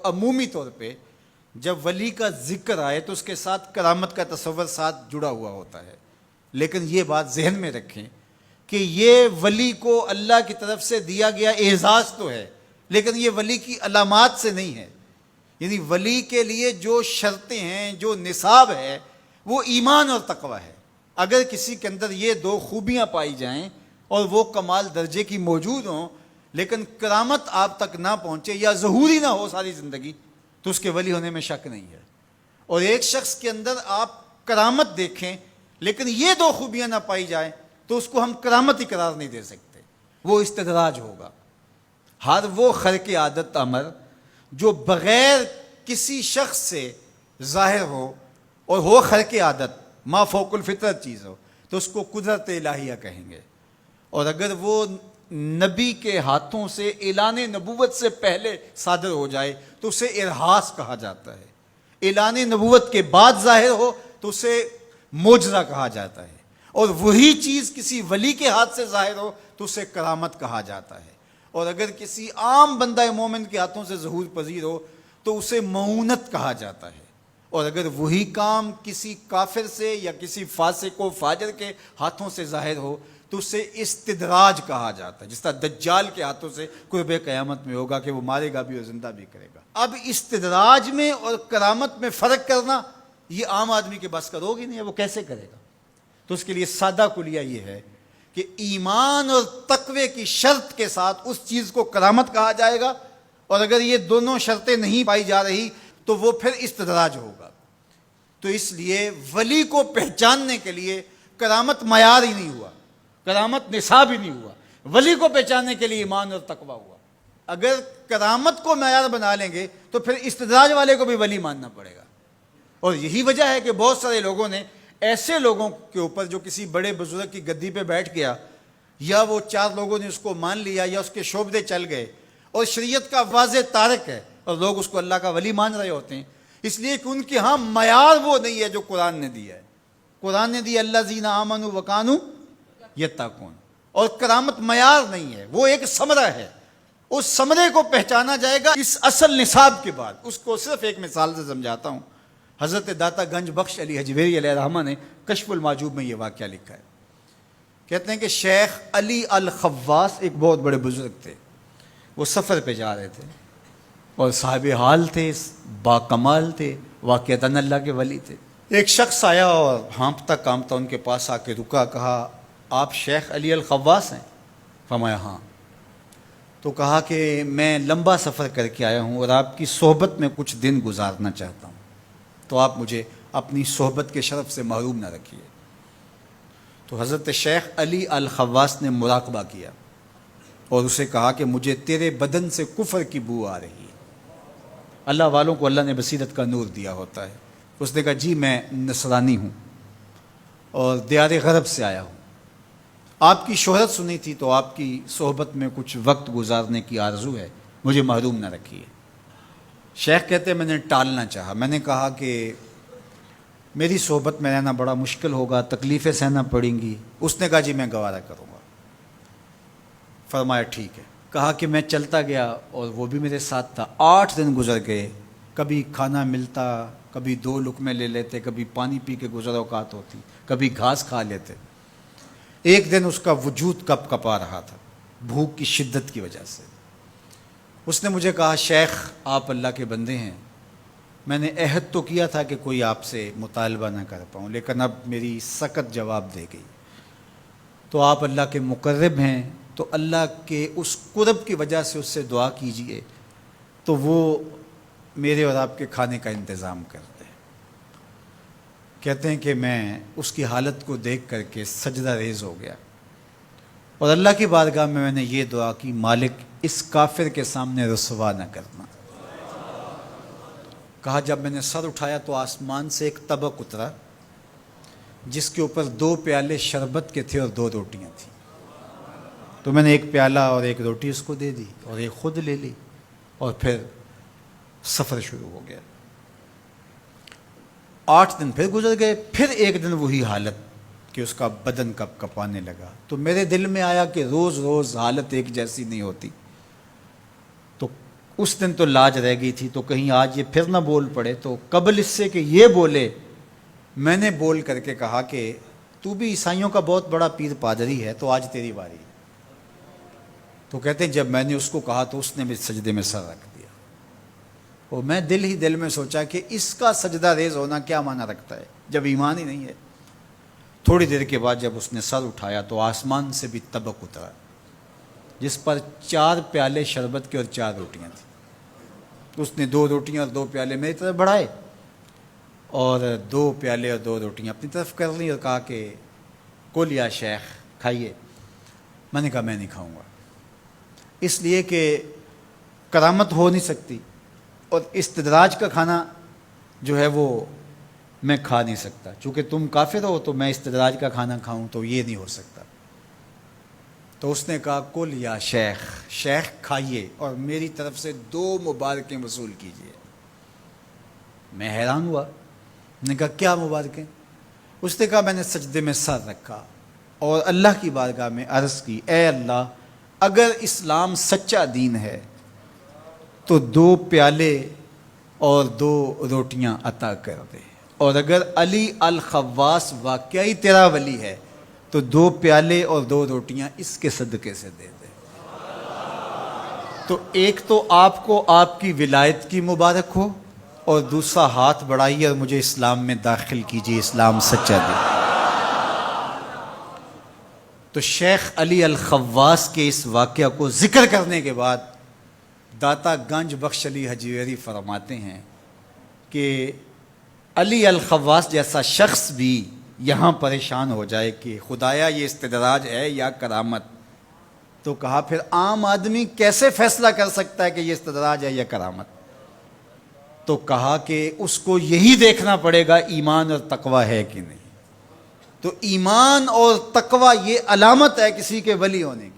عمومی طور پہ جب ولی کا ذکر آئے تو اس کے ساتھ کرامت کا تصور ساتھ جڑا ہوا ہوتا ہے، لیکن یہ بات ذہن میں رکھیں کہ یہ ولی کو اللہ کی طرف سے دیا گیا اعزاز تو ہے، لیکن یہ ولی کی علامات سے نہیں ہے۔ یعنی ولی کے لیے جو شرطیں ہیں، جو نصاب ہے، وہ ایمان اور تقوی ہے۔ اگر کسی کے اندر یہ دو خوبیاں پائی جائیں اور وہ کمال درجے کی موجود ہوں، لیکن کرامت آپ تک نہ پہنچے یا ظہوری نہ ہو ساری زندگی، تو اس کے ولی ہونے میں شک نہیں ہے۔ اور ایک شخص کے اندر آپ کرامت دیکھیں لیکن یہ دو خوبیاں نہ پائی جائیں تو اس کو ہم کرامت ہی قرار نہیں دے سکتے، وہ استدراج ہوگا۔ ہر وہ خرق عادت امر جو بغیر کسی شخص سے ظاہر ہو اور ہو خرق عادت، ما فوق الفطرت چیز ہو، تو اس کو قدرت الہیہ کہیں گے۔ اور اگر وہ نبی کے ہاتھوں سے اعلان نبوت سے پہلے صادر ہو جائے تو اسے ارہاس کہا جاتا ہے، اعلان نبوت کے بعد ظاہر ہو تو اسے معجزہ کہا جاتا ہے، اور وہی چیز کسی ولی کے ہاتھ سے ظاہر ہو تو اسے کرامت کہا جاتا ہے، اور اگر کسی عام بندہ مومن کے ہاتھوں سے ظہور پذیر ہو تو اسے معونت کہا جاتا ہے، اور اگر وہی کام کسی کافر سے یا کسی فاسق و فاجر کے ہاتھوں سے ظاہر ہو تو اسے استدراج کہا جاتا ہے، جس طرح دجال کے ہاتھوں سے قرب قیامت میں ہوگا کہ وہ مارے گا بھی اور زندہ بھی کرے گا۔ اب استدراج میں اور کرامت میں فرق کرنا یہ عام آدمی کے بس کا روگ ہی نہیں ہے، وہ کیسے کرے گا؟ تو اس کے لیے سادہ کلیہ یہ ہے کہ ایمان اور تقوی کی شرط کے ساتھ اس چیز کو کرامت کہا جائے گا، اور اگر یہ دونوں شرطیں نہیں پائی جا رہی تو وہ پھر استدراج ہوگا۔ تو اس لیے ولی کو پہچاننے کے لیے کرامت معیار ہی نہیں ہوا، کرامت نصاب ہی نہیں ہوا، ولی کو پہچاننے کے لیے ایمان اور تقوی ہوا۔ اگر کرامت کو معیار بنا لیں گے تو پھر استدراج والے کو بھی ولی ماننا پڑے گا۔ اور یہی وجہ ہے کہ بہت سارے لوگوں نے ایسے لوگوں کے اوپر جو کسی بڑے بزرگ کی گدی پہ بیٹھ گیا، یا وہ چار لوگوں نے اس کو مان لیا یا اس کے شعبدے چل گئے اور شریعت کا واضح تارک ہے، اور لوگ اس کو اللہ کا ولی مان رہے ہوتے ہیں، اس لیے کہ ان کے ہاں معیار وہ نہیں ہے جو قرآن نے دیا ہے۔ قرآن نے دیا الذین آمنوا وکانوا یتقون، اور کرامت معیار نہیں ہے، وہ ایک ثمرہ ہے۔ اس ثمرے کو پہچانا جائے گا اس اصل نصاب کے بعد۔ اس کو صرف ایک مثال سے سمجھاتا ہوں۔ حضرت داتا گنج بخش علی حجویری علیہ الرحمہ نے کشف المعجوب میں یہ واقعہ لکھا ہے۔ کہتے ہیں کہ شیخ علی الخواص ایک بہت بڑے بزرگ تھے، وہ سفر پہ جا رہے تھے اور صاحب حال تھے، با کمال تھے، واقعتاً اللہ کے ولی تھے۔ ایک شخص آیا اور ہانپتا کامتا ان کے پاس آ کے رکا، کہا آپ شیخ علی الخواص ہیں؟ فرمایا ہاں۔ تو کہا کہ میں لمبا سفر کر کے آیا ہوں اور آپ کی صحبت میں کچھ دن گزارنا چاہتا ہوں، تو آپ مجھے اپنی صحبت کے شرف سے محروم نہ رکھیے۔ تو حضرت شیخ علی الخواص نے مراقبہ کیا اور اسے کہا کہ مجھے تیرے بدن سے کفر کی بو آ رہی ہے۔ اللہ والوں کو اللہ نے بصیرت کا نور دیا ہوتا ہے۔ اس نے کہا جی میں نصرانی ہوں اور دیار غرب سے آیا ہوں، آپ کی شہرت سنی تھی تو آپ کی صحبت میں کچھ وقت گزارنے کی آرزو ہے، مجھے محروم نہ رکھیے۔ شیخ کہتے ہیں میں نے ٹالنا چاہا، میں نے کہا کہ میری صحبت میں رہنا بڑا مشکل ہوگا، تکلیفیں سہنا پڑیں گی۔ اس نے کہا جی میں گوارا کروں گا۔ فرمایا ٹھیک ہے۔ کہا کہ میں چلتا گیا اور وہ بھی میرے ساتھ تھا۔ 8 دن گزر گئے، کبھی کھانا ملتا، کبھی 2 لقمے لے لیتے، کبھی پانی پی کے گزر اوقات ہوتی، کبھی گھاس کھا لیتے۔ ایک دن اس کا وجود کپ کپا رہا تھا بھوک کی شدت کی وجہ سے۔ اس نے مجھے کہا شیخ آپ اللہ کے بندے ہیں، میں نے عہد تو کیا تھا کہ کوئی آپ سے مطالبہ نہ کر پاؤں، لیکن اب میری سخت جواب دے گئی، تو آپ اللہ کے مقرب ہیں، تو اللہ کے اس قرب کی وجہ سے اس سے دعا کیجئے تو وہ میرے اور آپ کے کھانے کا انتظام کر دے۔ کہتے ہیں کہ میں اس کی حالت کو دیکھ کر کے سجدہ ریز ہو گیا اور اللہ کی بارگاہ میں نے یہ دعا کی مالک اس کافر کے سامنے رسوا نہ کرنا۔ کہا جب میں نے سر اٹھایا تو آسمان سے ایک طبق اترا جس کے اوپر 2 پیالے شربت کے تھے اور 2 روٹیاں تھیں، تو میں نے ایک پیالہ اور ایک روٹی اس کو دے دی اور ایک خود لے لی اور پھر سفر شروع ہو گیا۔ 8 دن پھر گزر گئے، پھر ایک دن وہی حالت کہ اس کا بدن کپ کپانے لگا۔ تو میرے دل میں آیا کہ روز روز حالت ایک جیسی نہیں ہوتی، تو اس دن تو لاج رہ گئی تھی، تو کہیں آج یہ پھر نہ بول پڑے، تو قبل اس سے کہ یہ بولے میں نے بول کر کے کہا کہ تو بھی عیسائیوں کا بہت بڑا پیر پادری ہے، تو آج تیری باری۔ تو کہتے ہیں جب میں نے اس کو کہا تو اس نے بھی سجدے میں سر رکھ دیا، اور میں دل ہی دل میں سوچا کہ اس کا سجدہ ریز ہونا کیا معنی رکھتا ہے جب ایمان ہی نہیں ہے۔ تھوڑی دیر کے بعد جب اس نے سر اٹھایا تو آسمان سے بھی طبق اترا، جس پر 4 پیالے شربت کے اور 4 روٹیاں تھیں۔ اس نے 2 روٹیاں اور 2 پیالے میری طرف بڑھائے، اور 2 پیالے اور 2 روٹیاں اپنی طرف کر لی، اور کہا کہ کل یا شیخ کھائیے۔ میں نے کہا میں نہیں کھاؤں گا، اس لیے کہ کرامت ہو نہیں سکتی، اور استدراج کا کھانا جو ہے وہ میں کھا نہیں سکتا، چونکہ تم کافر ہو تو میں استدراج کا کھانا کھاؤں تو یہ نہیں ہو سکتا۔ تو اس نے کہا کل یا شیخ، شیخ کھائیے اور میری طرف سے 2 مبارکیں وصول کیجیے۔ میں حیران ہوا، میں نے کہا کیا مبارکیں؟ اس نے کہا میں نے سجدے میں سر رکھا اور اللہ کی بارگاہ میں عرض کی، اے اللہ اگر اسلام سچا دین ہے تو 2 پیالے اور 2 روٹیاں عطا کر دے، اور اگر علی الخواص واقعی تیرا ولی ہے تو 2 پیالے اور 2 روٹیاں اس کے صدقے سے دے دے۔ تو ایک تو آپ کو آپ کی ولایت کی مبارک ہو، اور دوسرا ہاتھ بڑھائیے اور مجھے اسلام میں داخل کیجیے، اسلام سچا دین۔ تو شیخ علی الخواص کے اس واقعہ کو ذکر کرنے کے بعد داتا گنج بخش علی حجویری فرماتے ہیں کہ علی الخواص جیسا شخص بھی یہاں پریشان ہو جائے کہ خدایا یہ استدراج ہے یا کرامت، تو کہا پھر عام آدمی کیسے فیصلہ کر سکتا ہے کہ یہ استدراج ہے یا کرامت؟ تو کہا کہ اس کو یہی دیکھنا پڑے گا ایمان اور تقوی ہے کہ نہیں۔ تو ایمان اور تقوی یہ علامت ہے کسی کے ولی ہونے کی۔